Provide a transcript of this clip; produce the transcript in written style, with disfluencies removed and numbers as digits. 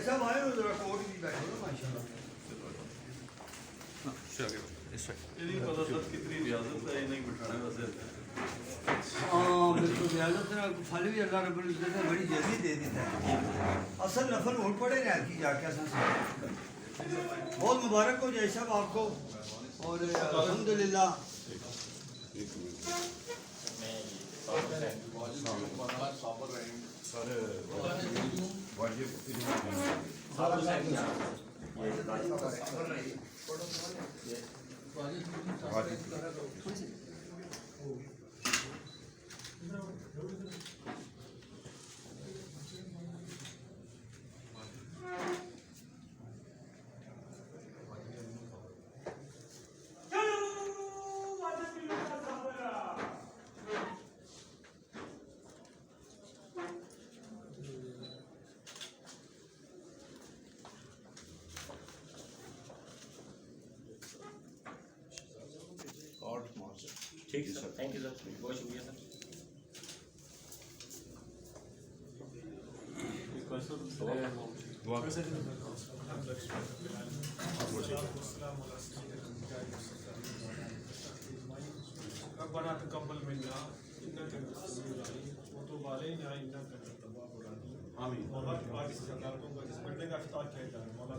साहब आए हो जरा कोर्ट भी बैठो ना माशाल्लाह। ਇਹਦੀ ਪਤਾ ਸਰ ਕਿਤਨੀ ਰਿਆਜ਼ਤ ਹੈ ਨਹੀਂ ਬਿਠਾਣੇ ਵਾਸਤੇ हाँ बिल्कुल रियाजत फल भी अल्लाह रब्बुल इज्जत ने बड़ी जल्दी दे देता है। असल नफल उठ पड़े ना की जाके बहुत मुबारक हो जय साहब आपको और अल्हम्दुलिल्लाह ठीक है सर, थैंक यू सर, बहुत शुक्रिया सर। रब्बना तक़ब्बल मिन्ना इन्नका अंतस समीउल अलीम व तुब अलैना इन्नका अंतत तव्वाबुर रहीम। आमीन। मौला की बात इस सरकार को जिस बंदे का इफ्तार किया जाए मौला